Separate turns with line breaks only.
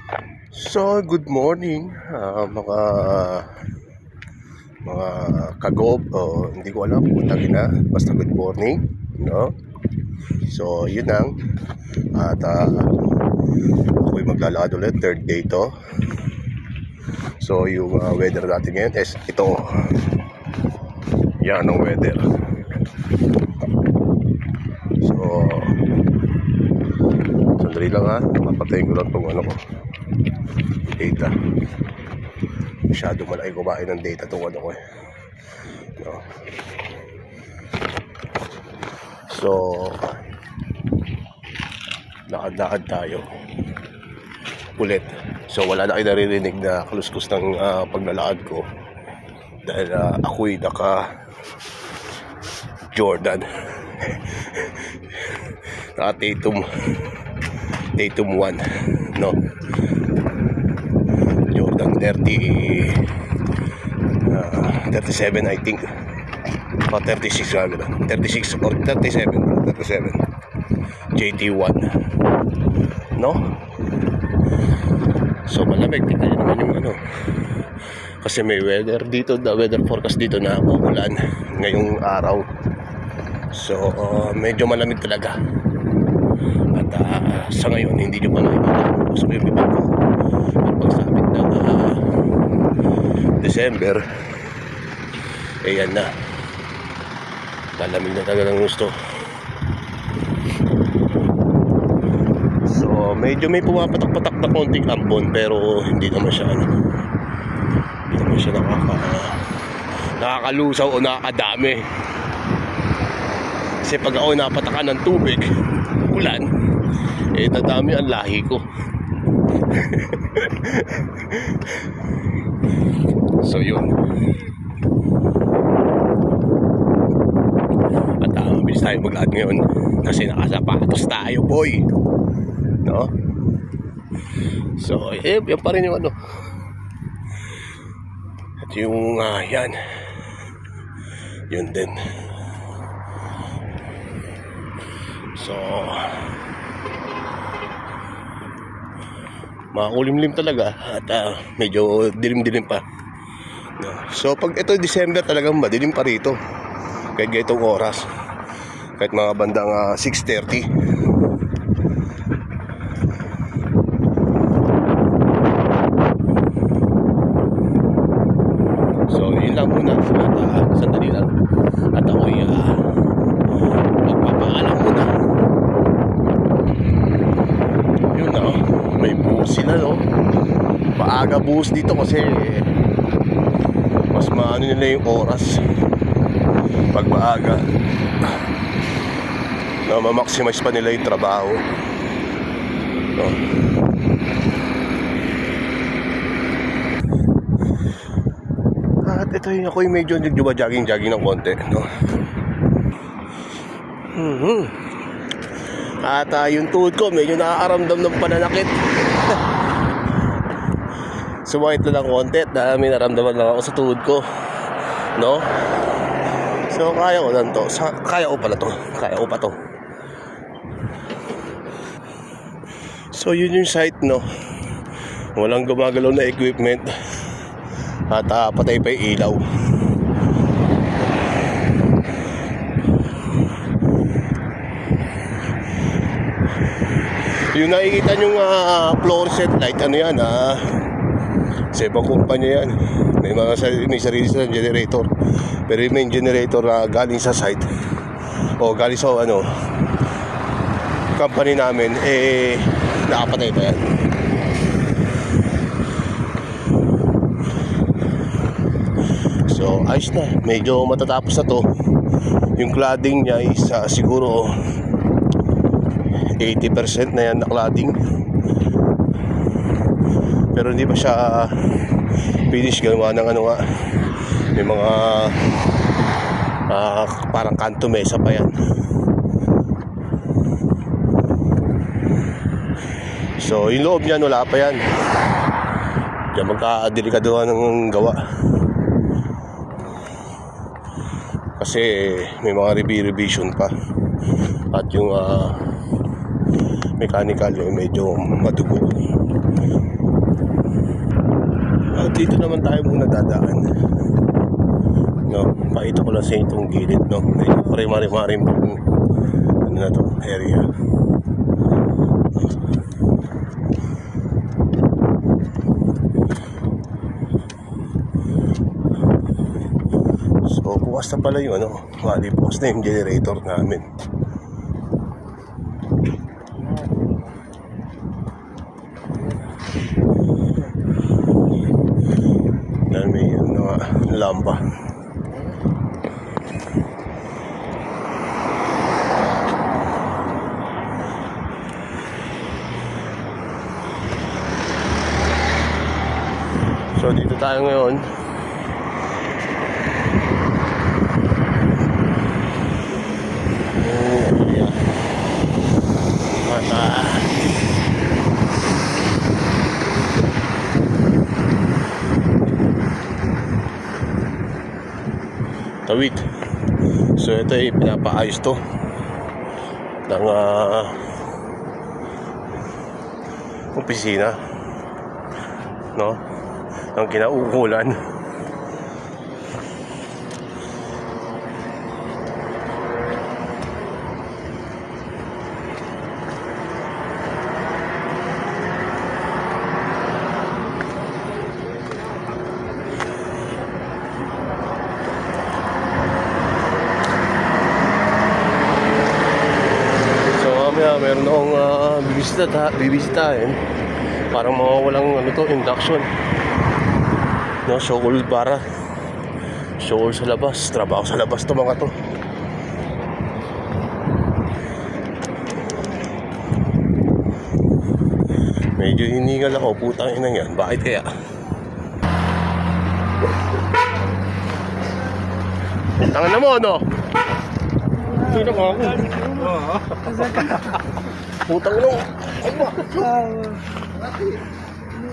So, good morning, mga kagob o hindi ko alam kung tawagin na, basta good morning, no? So, yun lang. At ako'y maglalakad ulit, third day to. So, yung weather natin ngayon is ito. Yan ang weather. So, sandali lang ha, papatayin ko lang itong ano ko, data. Masyado malaki kumain ng data itong ano ko eh, no? So, lakad-lakad tayo ulit. So wala na kayo naririnig na kaluskus ng paglalakad ko dahil ako'y naka Jordan naka Tatum 1, no? Jordan 37 I think, o 36 36 or 37 JT1, no? So malamig, tingnan naman yung ano, kasi may weather dito, the weather forecast dito na uulan ngayong araw. So medyo malamig talaga. At sa ngayon hindi nyo pa nakikita so yung bibig ko pagsapit ng December, ayan na, malamig na talaga ng gusto. So medyo may pumapatak-patak na konting ambon, pero hindi naman siya hindi naman siya nakakalusaw o nakakadami. Kasi pag ako napatakan ng tubig, ulan, eh dadami ang lahi ko. So yun. At mabilis tayo maglakad ngayon kasi nakasapatos tayo, boy, no? So yan pa rin yung ano. At yung yan, yun din. So makulimlim talaga at medyo dilim-dilim pa, no? So pag ito December talagang madilim pa rito kahit ganitong oras, kahit mga bandang 6:30. So yun lang muna at sandali lang at ako'y magpapaalam muna. Yun na, may buhos sila, no? Maaga buhos dito kasi mas maano nila yung oras pag maaga, na ma-maximize pa nila yung trabaho, no? At ito yung ako'y medyo jogging ng konti, no? At yung tuhod ko medyo nakakaramdam ng pananakit. Sumakit na lang konti dahil may naramdaman lang ako sa tuhod ko, no? So kaya ko lang to. Kaya ko pa to. So yun yung site, no? Walang gumagalaw na equipment. At patay pa yung ilaw. Yung nakikita nyong fluorescent light, ano yan, sa ibang kumpanya yan. May sarili silang generator. Pero yung main generator galing sa site o galing sa company namin, nakapatay pa yan. So ayos na, medyo matatapos na to. Yung cladding niya is siguro 80% na yan na cladding, pero hindi pa siya finish. Gawa ng may mga parang kanto mesa pa yan. So yung loob niyan wala pa yan. Diyan magka-delikado ng gawa kasi may mga revision pa. At yung mechanical yung medyo madugo. Dito naman tayo muna dadaan. No, pakita ko lang sa inyo itong gilid, no. Medyo marim-marim ano na to, area. So, bukas na pala yung ano, mali bukas na yung generator namin. Dahil may ano, lamba. So, dito tayo ngayon. Mata. Tawid. So, ito ay pinapaayos to ng opisina, no? Ang kinauukulan. So mamaya meron akong bibisitahin. Parang mawawalang ano to, induction. No, showol para showol sa labas, trabaho sa labas to mga to. Medyo hiningal ako, putang ina yan. Bakit kaya? Putang na mo, no? Sino ka ako? Putang na mo.